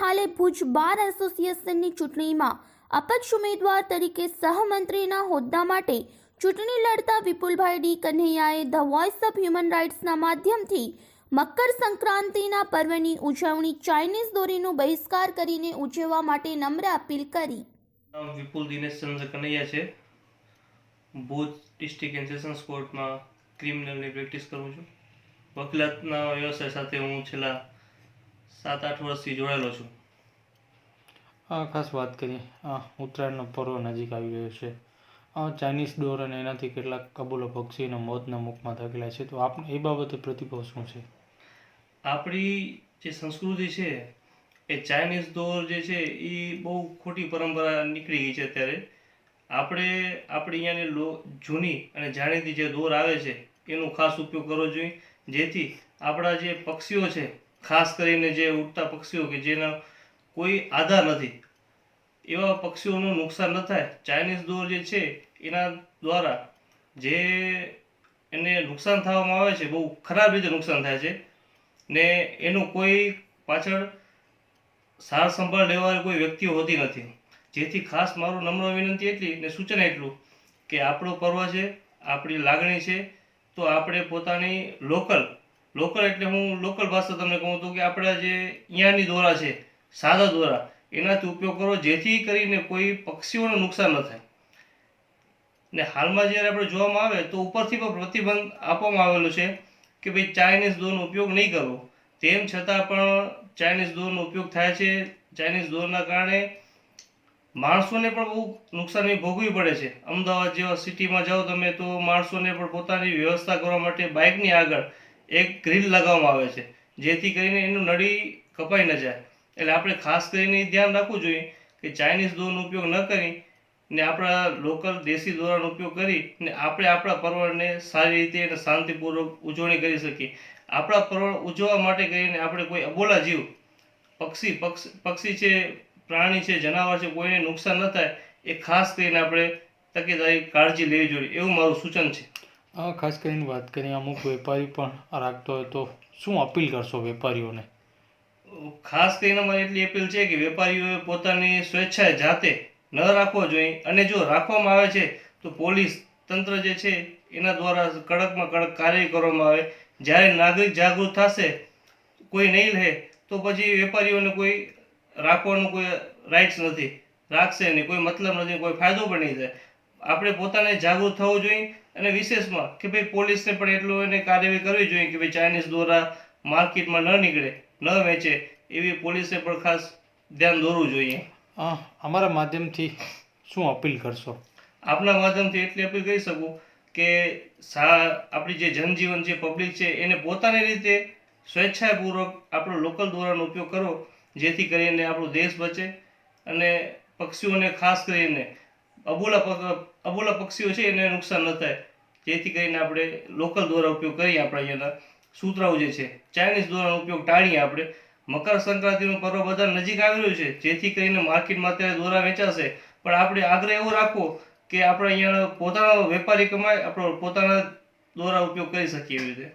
હાલે ભુજ બાર એસોસિએશનની ચૂંટણીમાં અપક્ષ ઉમેદવાર તરીકે સહમંત્રીના હોદ્દા માટે ચૂંટણી લડતા વિપુલભાઈ ડી કન્હૈયાએ ધ વોઇસ ઓફ હ્યુમન રાઇટ્સના માધ્યમથી મકર સંક્રાંતિના પર્વની ઉજવણી ચાઇનીઝ દોરીનો બહિષ્કાર કરીને ઉજવવા માટે નમ્ર અપીલ કરી. વિપુલ દિનેશ ચંદ્ર કનૈયા છે. ભુજ ડિસ્ટ્રિક્ટ એન્ડ સેશન્સ કોર્ટમાં ક્રિમિનલની પ્રેક્ટિસ કરું છું. વકીલાતના વ્યવસાય સાથે હું છેલ્લા 7-8 વર્ષથી જોડાયેલો છું. ખાસ વાત કરીએ, ઉત્તરાયણનો પર્વ નજીક આવી રહ્યો છે. ચાઇનીઝ ડોર અને એનાથી કેટલાક કબૂલો પક્ષીઓના મોતના મુખમાં ધકેલાય છે, તો આપણે એ બાબતે પ્રતિભાવ શું છે? આપણી જે સંસ્કૃતિ છે એ ચાઇનીઝ દોર જે છે એ બહુ ખોટી પરંપરા નીકળી ગઈ છે. અત્યારે આપણે આપણી અહીંયાની જૂની અને જાણીતી જે દોર આવે છે એનો ખાસ ઉપયોગ કરવો જોઈએ, જેથી આપણા જે પક્ષીઓ છે, ખાસ કરીને જે ઉડતા પક્ષીઓ કે જેના કોઈ આધાર નથી, એવા પક્ષીઓનું નુકસાન ન થાય. ચાઇનીઝ દોર જે છે એના દ્વારા જે એને નુકસાન થવામાં આવે છે, બહુ ખરાબ રીતે નુકસાન થાય છે ને એનું કોઈ પાછળ સાર સંભાળ લેવાવાળી કોઈ વ્યક્તિઓ હોતી નથી. જેથી ખાસ મારું નમ્ર વિનંતી એટલી ને સૂચન એટલું કે આપણો પર્વ છે, આપણી લાગણી છે, તો આપણે પોતાની લોકલ એટલે હું લોકલ ભાષા તમને કહું તો કે આપણા જે અહીંયાની દોરા છે, સાદા દોરા, એનાથી ઉપયોગ કરો, જેથી કરીને કોઈ પક્ષીઓને નુકસાન ન થાય. ને હાલમાં જ્યારે આપણે જોવામાં આવે તો ઉપરથી પણ પ્રતિબંધ આપવામાં આવેલો છે કે ભાઈ ચાઇનીઝ દોરનો ઉપયોગ નહીં કરવો. તેમ છતાં પણ ચાઇનીઝ દોરનો ઉપયોગ થાય છે. ચાઇનીઝ દોરના કારણે માણસોને પણ બહુ નુકસાની ભોગવવી પડે છે. અમદાવાદ જેવા સિટીમાં જાઓ તમે તો માણસોને પણ પોતાની વ્યવસ્થા કરવા માટે બાઇકની આગળ એક ગ્રીલ લગાવવામાં આવે છે, જેથી કરીને એનું નળી કપાઈ ન જાય. એટલે આપણે ખાસ કરીને ધ્યાન રાખવું જોઈએ કે ચાઇનીઝ દોરનો ઉપયોગ ન કરી ને આપણા લોકલ દેશી દોરાનો ઉપયોગ કરી ને આપણે આપણા પર્વને સારી રીતે અને શાંતિપૂર્વક ઉજવણી કરી શકીએ. આપણા પર્વ ઉજવવા માટે કરીને આપણે કોઈ અબોલા જીવ, પક્ષી છે, પ્રાણી છે, જનાવર છે, કોઈને નુકસાન ન થાય એ ખાસ કરીને આપણે તકેદારી કાળજી લેવી જોઈએ, એવું મારું સૂચન છે. ખાસ કરીને વાત કરીએ, અમુક વેપારી પણ રાખતો હોય તો શું અપીલ કરશો વેપારીઓને? ખાસ કરીને મારી એટલી અપીલ છે કે વેપારીઓએ પોતાની સ્વેચ્છાએ જાતે ન રાખવો જોઈએ, અને જો રાખવામાં આવે છે તો પોલીસ તંત્ર જે છે એના દ્વારા કડકમાં કડક કાર્યવાહી કરવામાં આવે. જ્યારે નાગરિક જાગૃત થશે, કોઈ નહીં લે તો પછી વેપારીઓને કોઈ રાખવાનો કોઈ રાઇટ્સ નથી, રાખશે નહીં, કોઈ મતલબ નથી, કોઈ ફાયદો પણ નહીં થાય. આપણે પોતાને જાગૃત થવું જોઈએ, અને વિશેષમાં કે ભાઈ પોલીસને પણ એટલું એને કાર્યવાહી કરવી જોઈએ કે ભાઈ ચાઇનીઝ દોરા માર્કેટમાં ન નીકળે, ન વેચે, એવી પોલીસે પણ ખાસ ધ્યાન દોરવું જોઈએ. અમારા માધ્યમથી શું અપીલ કરશો? આપના માધ્યમથી એટલી અપીલ કરી શકું કે આપણી જે જનજીવન છે, પબ્લિક છે, એને પોતાની રીતે સ્વેચ્છાપૂર્વક આપણો લોકલ દોરાનો ઉપયોગ કરો, જેથી કરીને આપણો દેશ બચે અને પક્ષીઓને ખાસ કરીને અબોલા પક્ષીઓ છે એને નુકસાન ન થાય. જેથી કરીને આપણે લોકલ દોરા ઉપયોગ કરીએ. આપણા અહીંયાના સૂતરાઓ જે છે, ચાઇનીઝ દોરાનો ઉપયોગ ટાળીએ. આપણે મકર સંક્રાંતિનું પર્વ બધા નજીક આવી રહ્યું છે, જેથી કરીને માર્કેટમાં અત્યારે દોરા વેચાશે, પણ આપણે આગ્રહ એવો રાખવો કે આપણે અહીંયા પોતાનો વેપારી કમાય, આપણો પોતાના દોરા ઉપયોગ કરી શકીએ એવી રીતે.